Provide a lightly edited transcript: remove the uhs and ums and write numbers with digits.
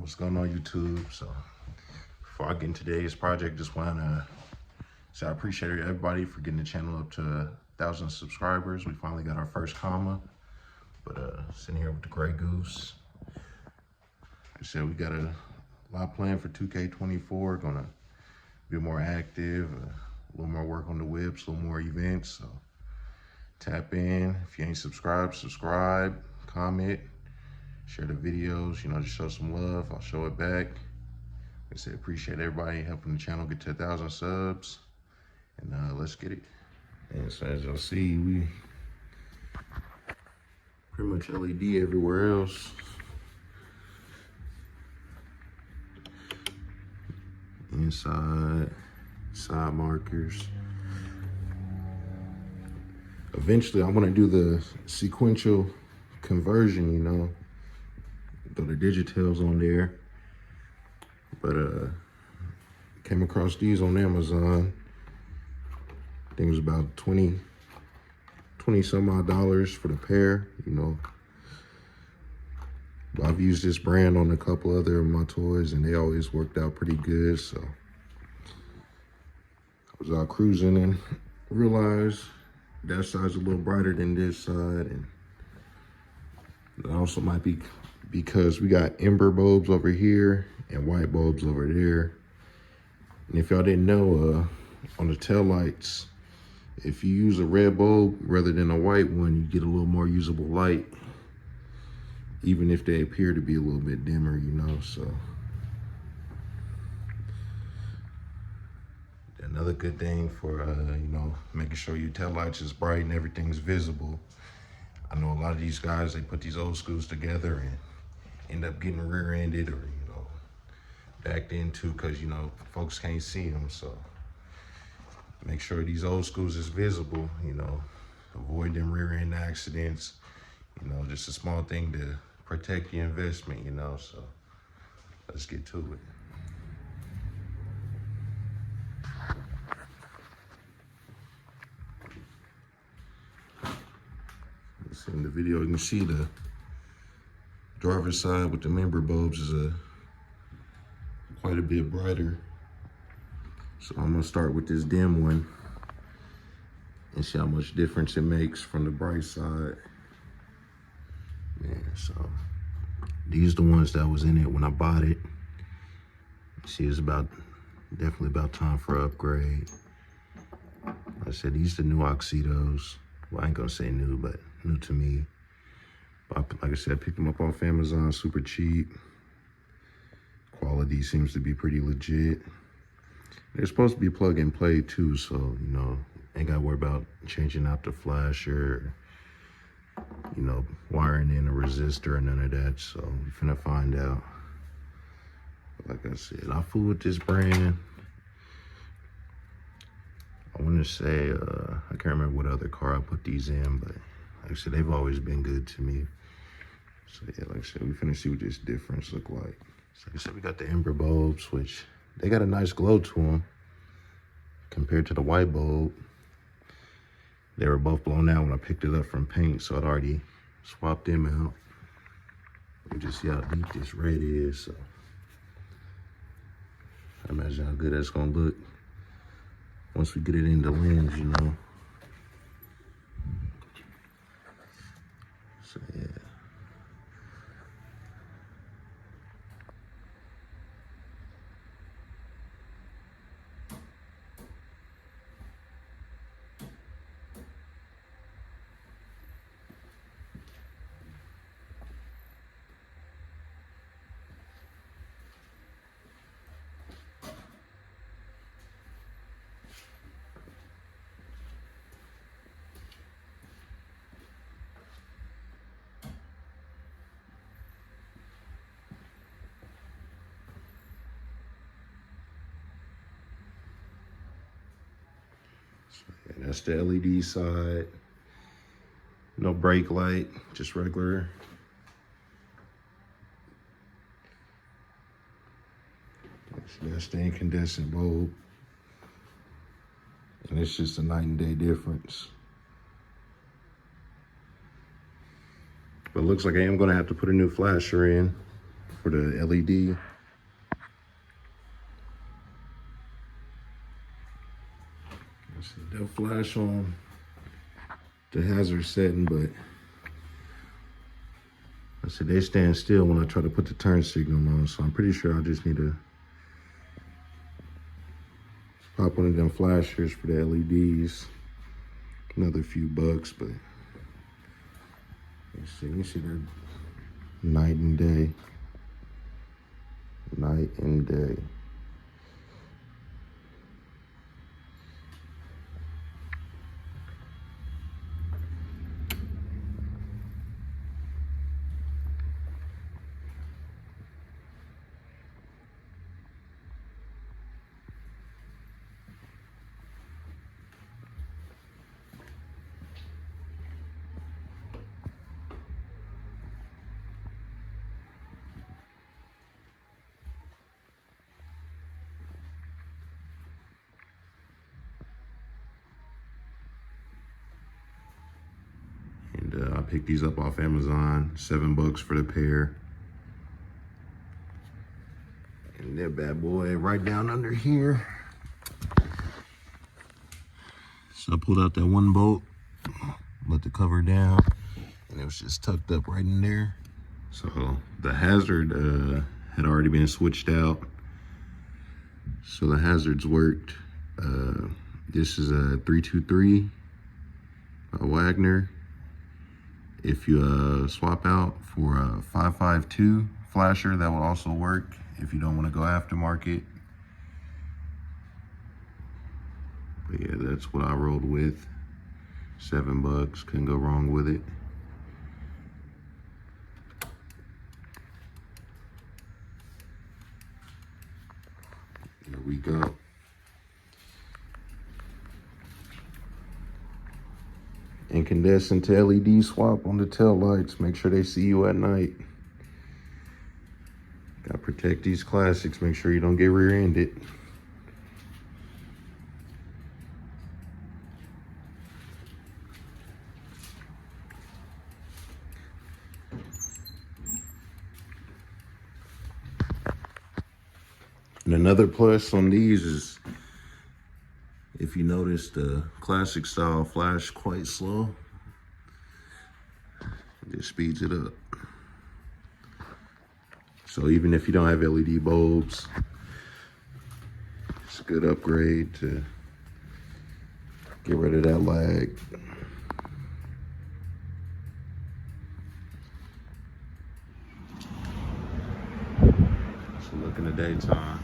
What's going on, YouTube? So before I get into today's project, just want to say I appreciate everybody for getting the channel up to 1,000 subscribers. We finally got our first comma. But sitting here with the Gray Goose. Like I said, we got a lot planned for 2K24. Gonna be more active, a little more work on the whips, a little more events. So tap in. If you ain't subscribed, subscribe, comment, share the videos, you know, just show some love. I'll show it back. Like I said, appreciate everybody helping the channel get to 1,000 subs. And let's get it. And so as y'all see, we pretty much LED everywhere else. Inside, side markers. Eventually, I want to do the sequential conversion, you know, throw the digitals on there. But came across these on Amazon. I think it was about 20 some odd dollars for the pair, you know. But I've used this brand on a couple other of my toys and they always worked out pretty good. So I was out cruising and realized that side's a little brighter than this side. And it also might be because we got ember bulbs over here and white bulbs over there. And if y'all didn't know, on the tail lights, if you use a red bulb rather than a white one, you get a little more usable light, even if they appear to be a little bit dimmer, you know. So another good thing for you know, making sure your tail lights is bright and everything's visible. I know a lot of these guys, they put these old schools together and end up getting rear-ended or, you know, backed into because, you know, folks can't see them. So make sure these old schools is visible, you know, avoid them rear-end accidents, you know, just a small thing to protect your investment, you know. So let's get to it. In the video, you can see the driver's side with the member bulbs is quite a bit brighter. So I'm gonna start with this dim one and see how much difference it makes from the bright side. Man, so these are the ones that was in it when I bought it. See, it's definitely about time for an upgrade. Like I said, these are the new Auxitos. Well, I ain't gonna say new, but new to me. But like I said, I picked them up off Amazon, super cheap. Quality seems to be pretty legit. They're supposed to be plug and play too, so, you know, ain't gotta worry about changing out the flasher, you know, wiring in a resistor or none of that. So we're finna find out. But like I said, I fool with this brand. I want to say, I can't remember what other car I put these in, but like I said, they've always been good to me. So yeah, like I said, we finna see what this difference look like. So like I said, we got the ember bulbs, which they got a nice glow to them compared to the white bulb. They were both blown out when I picked it up from paint, so I'd already swapped them out. You just see how deep this red is, so I imagine how good that's gonna look once we get it in the lens, you know. So yeah. And that's the LED side. No brake light, just regular. That's the incandescent bulb. And it's just a night and day difference. But it looks like I am gonna have to put a new flasher in. for the LED. Let's see, they'll flash on the hazard setting, but let's see, they stand still when I try to put the turn signal on, so I'm pretty sure I just need to pop one of them flashers for the LEDs. Another few bucks, but let's see, you see they're night and day. Night and day. And I picked these up off Amazon, $7 for the pair. And that bad boy right down under here. So I pulled out that one bolt, let the cover down, and it was just tucked up right in there. So the hazard had already been switched out. So the hazards worked. This is a 323 Wagner. If you swap out for a 552 flasher, that will also work if you don't want to go aftermarket. But yeah, that's what I rolled with. $7, couldn't go wrong with it. Here we go. Incandescent to LED swap on the tail lights. Make sure they see you at night. Gotta protect these classics. Make sure you don't get rear-ended. And another plus on these is, if you notice, the classic style flash quite slow. It just speeds it up. So even if you don't have LED bulbs, it's a good upgrade to get rid of that lag. So look in the daytime.